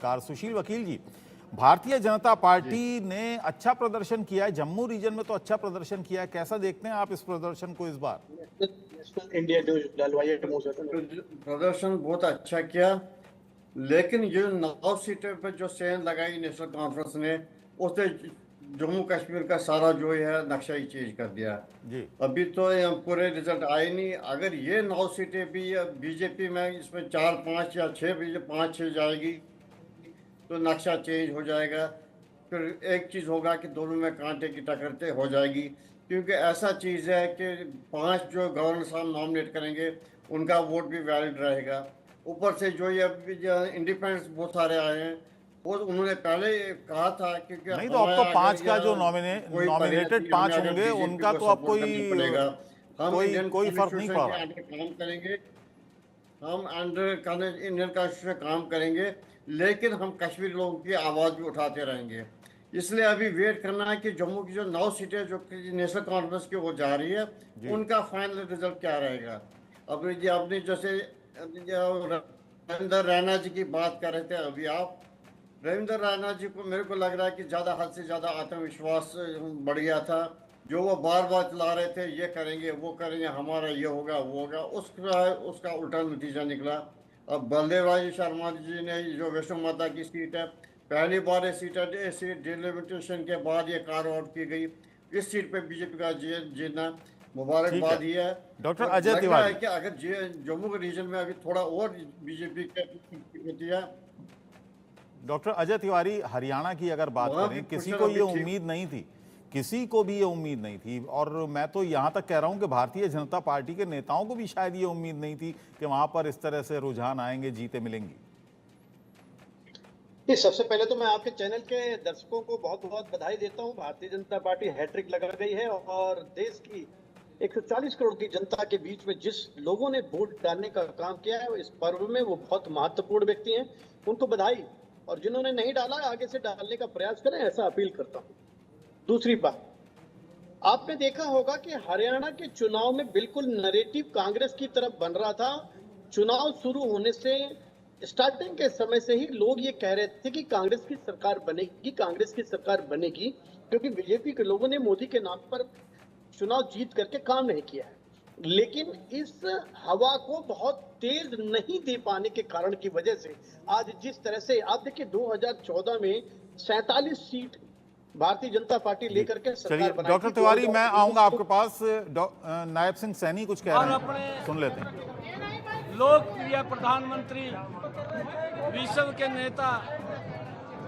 नमस्कार। सुशील वकील जी, भारतीय जनता पार्टी ने अच्छा प्रदर्शन किया है, जम्मू रीजन में तो अच्छा प्रदर्शन किया है, कैसा देखते हैं आप इस प्रदर्शन को इस बार? इंडिया जो डलवाई प्रदर्शन बहुत अच्छा किया, लेकिन ये 9 सीटें पर जो सेंध लगाई नेशनल कॉन्फ्रेंस ने, उसने जम्मू कश्मीर का सारा जो है नक्शा ही चेंज कर दिया जी। अभी तो पूरे रिजल्ट आए नहीं। अगर ये 9 सीटें भी बीजेपी में इसमें 4, 5 या 6 भी 5, 6 जाएगी तो नक्शा चेंज हो जाएगा। फिर एक चीज़ होगा कि दोनों में कांटे की टक्कर हो जाएगी, क्योंकि ऐसा चीज़ है कि 5 जो गवर्नर साहब नॉमिनेट करेंगे उनका वोट भी वैलिड रहेगा। ऊपर से जो ये इंडिपेंडेंट्स बहुत सारे आए हैं, वो उन्होंने पहले कहा था कि नहीं तो अब तो 5 का जो नॉमिनेटेड 5 होंगे उनका तो अब कोई फर्क नहीं पड़ रहा। काम करेंगे, हम अंडर इंडियन कॉन्स्टिट्यूशन काम करेंगे, लेकिन हम कश्मीरी लोगों की आवाज़ भी उठाते रहेंगे। इसलिए अभी वेट करना है कि जम्मू की जो 9 सीटें जो नेशनल कॉन्फ्रेंस की वो जा रही है, उनका फाइनल रिजल्ट क्या रहेगा। अब ये आपने जैसे रविंदर रैना जी की बात कर रहे थे अभी आप, रविंदर रैना जी को मेरे को लग रहा है कि ज़्यादा हद से ज़्यादा आत्मविश्वास बढ़ गया था। जो वो बार बार चला रहे थे, ये करेंगे वो करेंगे, हमारा ये होगा वो होगा, उसका उल्टा नतीजा निकला। अब बलदेव शर्मा जी ने जो वैष्णो माता की सीट है, पहली बार ये सीट डिलिमिटेशन के बाद ये कार्य आउट की गई। इस सीट पे बीजेपी का जीतना मुबारकबाद ही है। डॉक्टर अजय तिवारी, कि अगर जम्मू के रीजन में अभी थोड़ा और बीजेपी होती है। डॉक्टर अजय तिवारी, हरियाणा की अगर बात करें, किसी को ये उम्मीद नहीं थी, किसी को भी ये उम्मीद नहीं थी, और मैं तो यहाँ तक कह रहा हूँ कि भारतीय जनता पार्टी के नेताओं को भी शायद ये उम्मीद नहीं थी कि वहां पर इस तरह से रुझान आएंगे, जीतें मिलेंगी। सबसे पहले तो मैं आपके चैनल के दर्शकों को बहुत बहुत बधाई देता हूं। भारतीय जनता पार्टी हैट्रिक लगा गई है और देश की 140 करोड़ की जनता के बीच में जिस लोगों ने वोट डालने का काम किया है इस पर्व में, वो बहुत महत्वपूर्ण व्यक्ति हैं, उनको बधाई। और जिन्होंने नहीं डाला आगे से डालने का प्रयास करें, ऐसा अपील करता हूं। दूसरी बात, आपने देखा होगा कि हरियाणा के चुनाव में बिल्कुल नैरेटिव कांग्रेस की तरफ बन रहा था। चुनाव शुरू होने से स्टार्टिंग के समय से ही लोग ये कह रहे थे कि कांग्रेस की सरकार बनेगी, कांग्रेस की सरकार बनेगी, क्योंकि बीजेपी के लोगों ने मोदी के नाम पर चुनाव जीत करके काम नहीं किया है। लेकिन इस हवा को बहुत तेज नहीं दे पाने के कारण की वजह से आज जिस तरह से आप देखिए 2014 में 47 सीट भारतीय जनता पार्टी लेकर के सरकार बनाई। डॉक्टर तिवारी, मैं आऊंगा आपके पास। नायब सिंह सैनी कुछ कह रहे हैं, सुन लेते हैं। लोकप्रिय प्रधानमंत्री, विश्व के नेता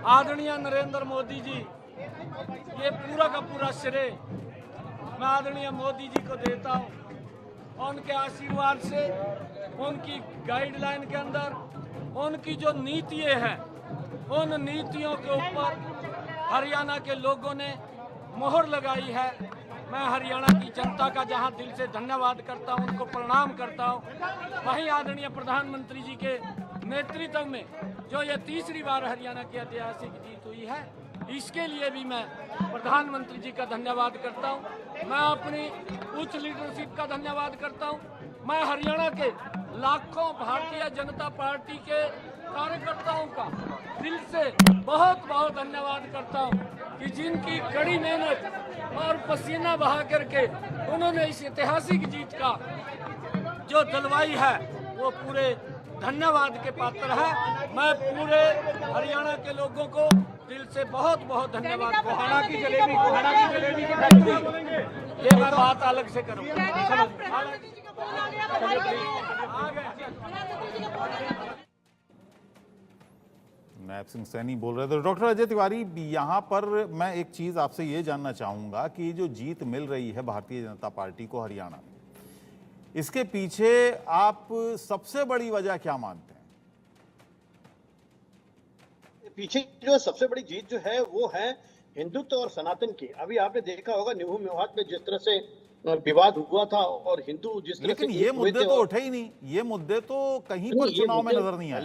आदरणीय नरेंद्र मोदी जी, ये पूरा का पूरा श्रेय मैं आदरणीय मोदी जी को देता हूँ। उनके आशीर्वाद से, उनकी गाइडलाइन के अंदर, उनकी जो नीतियाँ हैं, उन नीतियों के ऊपर हरियाणा के लोगों ने मोहर लगाई है। मैं हरियाणा की जनता का जहां दिल से धन्यवाद करता हूं, उनको प्रणाम करता हूं, वहीं आदरणीय प्रधानमंत्री जी के नेतृत्व में जो ये तीसरी बार हरियाणा की ऐतिहासिक जीत हुई है, इसके लिए भी मैं प्रधानमंत्री जी का धन्यवाद करता हूं। मैं अपनी उच्च लीडरशिप का धन्यवाद करता हूं। मैं हरियाणा के लाखों भारतीय जनता पार्टी के कार्यकर्ताओं का दिल से बहुत बहुत धन्यवाद करता हूं कि जिनकी कड़ी मेहनत और पसीना बहा करके उन्होंने इस ऐतिहासिक जीत का जो दिलवाई है, वो पूरे धन्यवाद के पात्र है। मैं पूरे हरियाणा के लोगों को दिल से बहुत बहुत धन्यवाद। कोहाना की जलेबी की फैक्ट्री, ये मैं बात अलग से करूँगा। नायब सिंह सैनी बोल रहे थे। डॉक्टर अजय तिवारी, यहाँ पर मैं एक चीज़ आपसे ये जानना चाहूँगा कि जो जीत मिल रही है भारतीय जनता पार्टी को हरियाणा में, इसके पीछे आप सबसे बड़ी वजह क्या मानते हैं? पीछे जो सबसे बड़ी जीत जो है वो है हिंदुत्व और सनातन की। अभी आपने देखा होगा निहू मेवात में जिस तरह से विवाद हुआ था और हिंदू जिस तरह लेकिन ये मुद्दे तो उठे ही नहीं, ये मुद्दे तो कहीं पर चुनाव में नजर नहीं आए।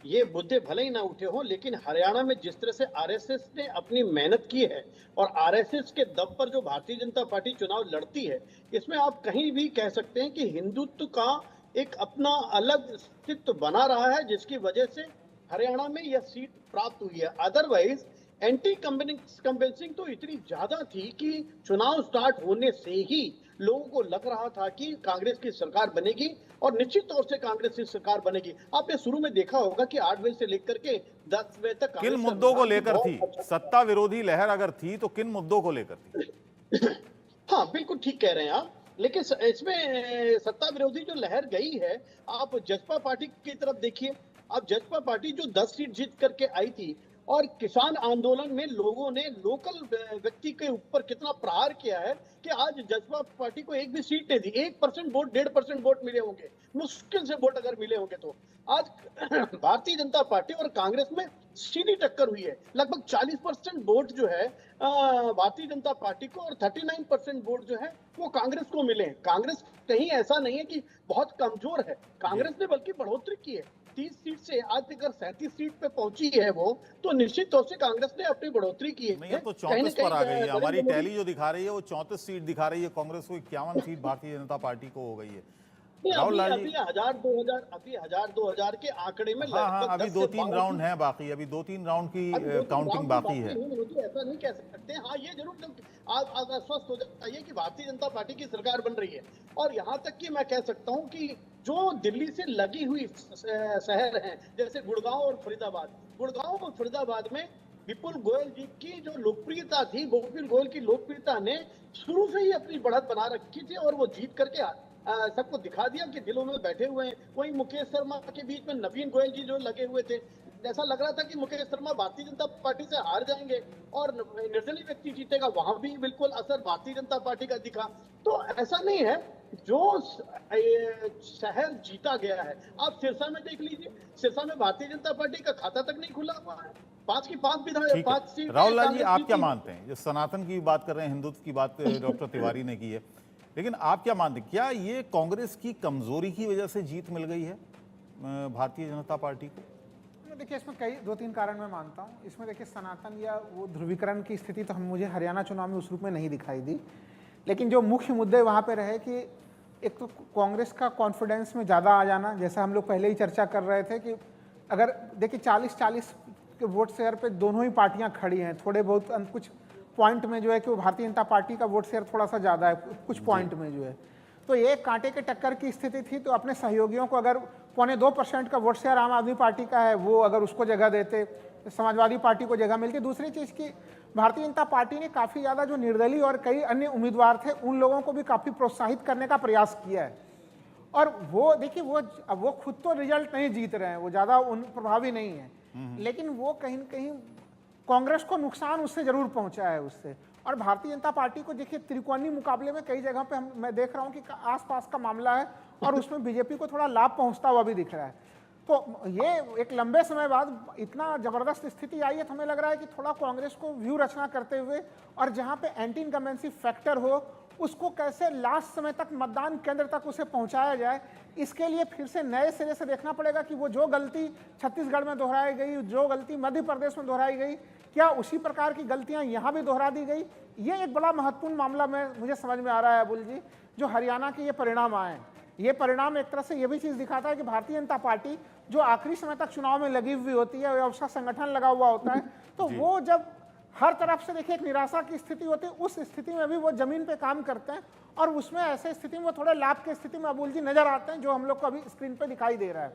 ये मुद्दे भले ही ना उठे हो, लेकिन हरियाणा में जिस तरह से आरएसएस ने अपनी मेहनत की है और आरएसएस के दम पर जो भारतीय जनता पार्टी चुनाव लड़ती है, इसमें आप कहीं भी कह सकते हैं कि हिंदुत्व का एक अपना अलग अस्तित्व बना रहा है, जिसकी वजह से हरियाणा में यह सीट प्राप्त हुई है। अदरवाइज एंटी कंपेंसिंग तो इतनी ज्यादा थी कि चुनाव स्टार्ट होने से ही लोगों को लग रहा था कि कांग्रेस की सरकार बनेगी और निश्चित तौर से कांग्रेस की सरकार बनेगी। आपने शुरू में देखा होगा कि 8 बजे से लेकर के 10 बजे तक किन कांग्रेस मुद्दों को का लेकर बहुत थी? अच्छा सत्ता विरोधी लहर अगर थी तो किन मुद्दों को लेकर थी? हाँ, बिल्कुल ठीक कह रहे हैं आप। लेकिन इसमें सत्ता विरोधी जो लहर गई है, आप जसपा पार्टी की तरफ देखिए। अब जसपा पार्टी जो 10 सीट जीत करके आई थी और किसान आंदोलन में लोगों ने लोकल व्यक्ति के ऊपर कितना प्रहार किया है कि आज जसपा पार्टी को एक भी सीट नहीं दी। 1% वोट, 1.5% वोट मिले होंगे, मुश्किल से वोट अगर मिले होंगे तो। आज भारतीय जनता पार्टी और कांग्रेस में सीधी टक्कर हुई है। लगभग 40% वोट जो है भारतीय जनता पार्टी को और 39% वोट जो है वो कांग्रेस को मिले हैं। कांग्रेस कहीं ऐसा नहीं है कि बहुत कमजोर है, कांग्रेस ने बल्कि बढ़ोतरी की है। 30 सीट से आज अगर 37 सीट पे पहुंची है वो, तो निश्चित तौर से कांग्रेस ने अपनी बढ़ोतरी की नहीं, है। अब तो कहीं न 34 पर आ गई है। कहीं हमारी नरेंद्र टैली जो दिखा रही है वो 34 सीट दिखा रही है, कांग्रेस को 51 सीट भारतीय जनता पार्टी को हो गई है। मोदी राहुल लाल अभी जी, 1000-2000 के आंकड़े में हाँ, लगभग अभी 10 से 2-3 12 राउंड हैं बाकी, अभी 2-3 राउंड की अभी 2-3 काउंटिंग राउंड बाकी बाकी है। हैं, मोदी ऐसा नहीं कह सकते। हाँ, ये जरूर आप आश्वस्त हो जाइए कि भारतीय जनता पार्टी की सरकार बन रही है। और यहाँ तक कि मैं कह सकता हूँ कि जो दिल्ली से लगी हुई शहर हैं, जैसे गुड़गांव और फरीदाबाद में विपुल गोयल जी की जो लोकप्रियता थी, विपुल गोयल की लोकप्रियता ने शुरू से ही अपनी बढ़त बना रखी थी और वो जीत करके सबको दिखा दिया कि दिलों में बैठे हुए हैं। वहीं मुकेश शर्मा के बीच में नवीन गोयल जी जो लगे हुए थे, ऐसा लग रहा था कि मुकेश शर्मा भारतीय जनता पार्टी से हार जाएंगे और निर्दलीय व्यक्ति जीतेगा। वहां भी बिल्कुल असर भारतीय जनता पार्टी का दिखा। तो ऐसा नहीं है, जो शहर जीता गया है। आप सिरसा में देख लीजिए, सिरसा में भारतीय जनता पार्टी का खाता तक नहीं खुला हुआ है। 5 की 5 विधायक, ठीक है 5 सीट राहुल लाल जी, आप क्या मानते हैं? जो सनातन की बात कर रहे हैं, हिंदुत्व की बात डॉक्टर तिवारी ने की है, लेकिन आप क्या मानते हैं, क्या ये कांग्रेस की कमजोरी की वजह से जीत मिल गई है भारतीय जनता पार्टी को? देखिए, इसमें कई 2-3 कारण मैं मानता हूँ। इसमें देखिए, सनातन या वो ध्रुवीकरण की स्थिति तो मुझे हरियाणा चुनाव में उस रूप में नहीं दिखाई दी। लेकिन जो मुख्य मुद्दे वहाँ पे रहे कि एक तो कांग्रेस का कॉन्फिडेंस में ज़्यादा आ जाना, जैसा हम लोग पहले ही चर्चा कर रहे थे कि अगर देखिए 40-40 के वोट शेयर पे दोनों ही पार्टियां खड़ी हैं। थोड़े बहुत कुछ पॉइंट में जो है कि वो भारतीय जनता पार्टी का वोट शेयर थोड़ा सा ज़्यादा है कुछ पॉइंट में जो है, तो ये कांटे के टक्कर की स्थिति थी। तो अपने सहयोगियों को अगर 0.25% का वोट शेयर आम आदमी पार्टी का है, वो अगर उसको जगह देते, समाजवादी पार्टी को जगह मिलती। दूसरी चीज़ की भारतीय जनता पार्टी ने काफ़ी ज़्यादा जो निर्दलीय और कई अन्य उम्मीदवार थे उन लोगों को भी काफ़ी प्रोत्साहित करने का प्रयास किया है। और वो देखिए, वो खुद तो रिजल्ट नहीं जीत रहे हैं, वो ज़्यादा उन प्रभावी नहीं है, लेकिन वो कहीं न कहीं कांग्रेस को नुकसान उससे जरूर पहुंचा है उससे। और भारतीय जनता पार्टी को देखिए, त्रिकोणीय मुकाबले में कई जगह पे मैं देख रहा हूं कि आसपास का मामला है और उसमें बीजेपी को थोड़ा लाभ पहुंचता हुआ भी दिख रहा है। तो ये एक लंबे समय बाद इतना जबरदस्त स्थिति आई है, तो हमें लग रहा है कि थोड़ा कांग्रेस को व्यू रचना करते हुए और जहां पे एंटी इनकम्बेंसी फैक्टर हो, उसको कैसे लास्ट समय तक मतदान केंद्र तक उसे पहुंचाया जाए, इसके लिए फिर से नए सिरे से देखना पड़ेगा कि वो जो गलती छत्तीसगढ़ में दोहराई गई, जो गलती मध्य प्रदेश में दोहराई गई, क्या उसी प्रकार की गलतियां यहां भी दोहरा दी गई। ये एक बड़ा महत्वपूर्ण मामला मुझे समझ में आ रहा है अबुल जी, जो हरियाणा के ये परिणाम आए। ये परिणाम एक तरह से ये भी चीज़ दिखाता है कि भारतीय जनता पार्टी जो आखिरी समय तक चुनाव में लगी हुई होती है, उसका संगठन लगा हुआ होता है, तो वो जब हर तरफ से देखिए एक निराशा की स्थिति होती है, उस स्थिति में भी वो जमीन पे काम करते हैं और उसमें ऐसे स्थिति में वो थोड़े लाभ की स्थिति में अबुल जी नजर आते हैं, जो हम लोग को अभी स्क्रीन पे दिखाई दे रहा है।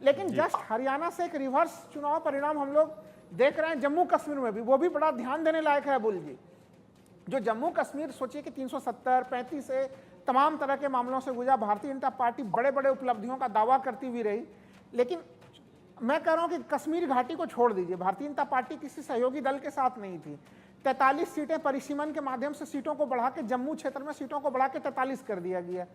लेकिन जस्ट हरियाणा से एक रिवर्स चुनाव परिणाम हम लोग देख रहे हैं जम्मू कश्मीर में भी, वो भी बड़ा ध्यान देने लायक है अबुल जी। जो जम्मू कश्मीर सोचिए कि 370, 35 से तमाम तरह के मामलों से गुजरा, भारतीय जनता पार्टी बड़े बड़े उपलब्धियों का दावा करती हुई रही, लेकिन मैं कह रहा हूं कि कश्मीर घाटी को छोड़ दीजिए, भारतीय जनता पार्टी किसी सहयोगी दल के साथ नहीं थी। 43 सीटें परिसीमन के माध्यम से सीटों को बढ़ा के जम्मू क्षेत्र में सीटों को बढ़ा के 43 कर दिया गया।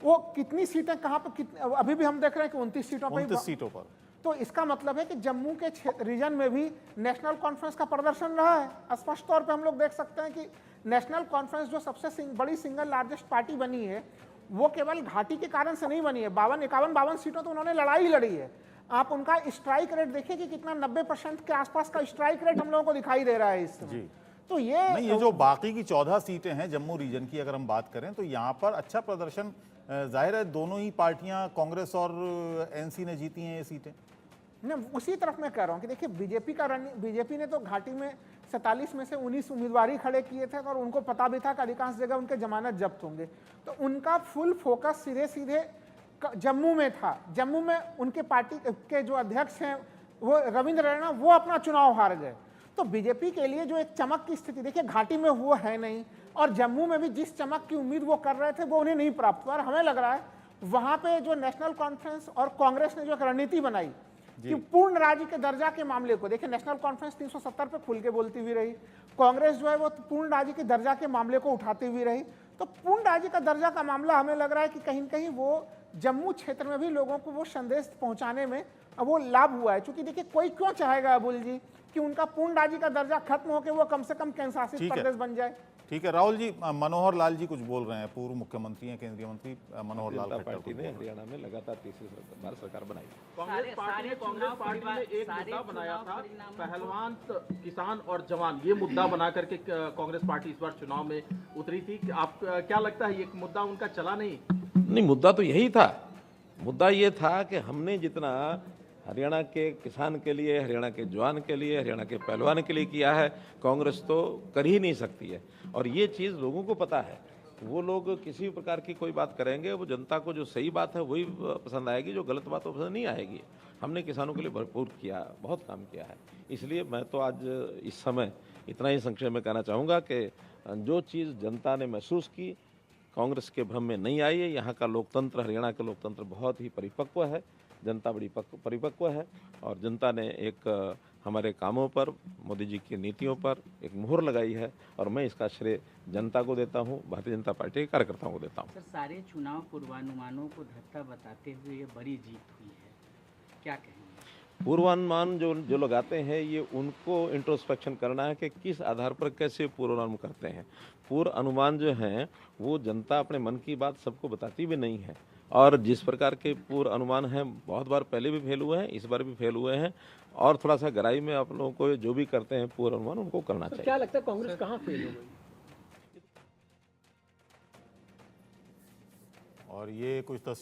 वो कितनी सीटें कहां पे, अभी भी हम देख रहे हैं कि 29 सीटों पर। 29 सीटों पर। तो इसका मतलब है कि जम्मू के रीजन में भी नेशनल कॉन्फ्रेंस का प्रदर्शन रहा है। स्पष्ट तौर पे हम लोग देख सकते हैं कि नेशनल कॉन्फ्रेंस जो सबसे बड़ी सिंगल लार्जेस्ट पार्टी बनी है, वो केवल घाटी के कारण से नहीं बनी है। 51 सीटों तो उन्होंने लड़ाई लड़ी है। आप उनका स्ट्राइक रेट देखिए कि कितना 90% के आसपास का स्ट्राइक रेट हम लोगों को दिखाई दे रहा है इस समय। तो ये जो बाकी की 14 सीटें हैं जम्मू रीजन की, अगर हम बात करें तो यहाँ पर अच्छा प्रदर्शन जाहिर है दोनों ही पार्टियां, कांग्रेस और एनसी ने जीती हैं ये सीटें। मैं उसी तरफ मैं कह रहा हूँ कि देखिए बीजेपी ने तो घाटी में 47 में से 19 उम्मीदवार खड़े किए थे और उनको पता भी था कि अधिकांश जगह उनके जमानत जब्त होंगे, तो उनका फुल फोकस सीधे सीधे जम्मू में था। जम्मू में उनके पार्टी के जो अध्यक्ष हैं वो रविंद्र रैना, वो अपना चुनाव हार गए। तो बीजेपी के लिए जो एक चमक की स्थिति देखिए घाटी में वो है नहीं, और जम्मू में भी जिस चमक की उम्मीद वो कर रहे थे वो उन्हें नहीं प्राप्त हुआ। और हमें लग रहा है वहां पे जो नेशनल कॉन्फ्रेंस और कांग्रेस ने जो एक रणनीति बनाई कि पूर्ण राज्य के दर्जा के मामले को, देखिए नेशनल कॉन्फ्रेंस 370 पे खुल के बोलती हुई रही, कांग्रेस जो है वो पूर्ण राज्य के दर्जा के मामले को उठाती हुई रही। तो पूर्ण राज्य का दर्जा का मामला हमें लग रहा है कि कहीं न कहीं वो जम्मू क्षेत्र में भी लोगों को वो संदेश पहुंचाने में वो लाभ हुआ है। क्योंकि देखिए कोई क्यों चाहेगा अबुल जी कि उनका पूर्ण राज्य का दर्जा खत्म होकर वो कम से कम केंद्र शासित प्रदेश बन जाए। ठीक है राहुल जी, मनोहर लाल जी कुछ बोल रहे हैं, पूर्व मुख्यमंत्री हैं, केंद्रीय मंत्री मनोहर लाल खट्टर। पार्टी ने हरियाणा में लगातार तीसरी बार सरकार बनाई। कांग्रेस पार्टी ने एक मुद्दा बनाया था, पहलवान किसान और जवान, ये मुद्दा बना करके कांग्रेस पार्टी इस बार चुनाव में उतरी थी। आप क्या लगता है ये मुद्दा उनका चला नहीं? मुद्दा तो यही था। मुद्दा ये था कि हमने जितना हरियाणा के किसान के लिए, हरियाणा के जवान के लिए, हरियाणा के पहलवान के लिए किया है, कांग्रेस तो कर ही नहीं सकती है। और ये चीज़ लोगों को पता है। वो लोग किसी भी प्रकार की कोई बात करेंगे, वो जनता को जो सही बात है वही पसंद आएगी, जो गलत बात वो पसंद नहीं आएगी। हमने किसानों के लिए भरपूर किया, बहुत काम किया है। इसलिए मैं तो आज इस समय इतना ही संक्षेप में कहना चाहूँगा कि जो चीज़ जनता ने महसूस की, कांग्रेस के भ्रम में नहीं आई है। यहाँ का लोकतंत्र, हरियाणा का लोकतंत्र बहुत ही परिपक्व है, जनता बड़ी परिपक्व है, और जनता ने एक हमारे कामों पर, मोदी जी की नीतियों पर एक मुहर लगाई है, और मैं इसका श्रेय जनता को देता हूँ, भारतीय जनता पार्टी के कार्यकर्ताओं को देता हूँ। सर, सारे चुनाव पूर्वानुमानों को धत्ता बताते हुए ये बड़ी जीत हुई है, क्या कहेंगे? पूर्वानुमान जो लगाते हैं, ये उनको इंट्रोस्पेक्शन करना है कि किस आधार पर कैसे पूर्वानुमान करते हैं। पूर्व अनुमान जो हैं वो जनता अपने मन की बात सबको बताती भी नहीं है, और जिस प्रकार के पूर्व अनुमान हैं बहुत बार पहले भी फेल हुए हैं, इस बार भी फेल हुए हैं, और थोड़ा सा गहराई में आप लोगों को जो भी करते हैं पूर्व अनुमान उनको करना चाहिए। क्या लगता है कांग्रेस कहाँ फेल हो गई? और ये कुछ तस्वीर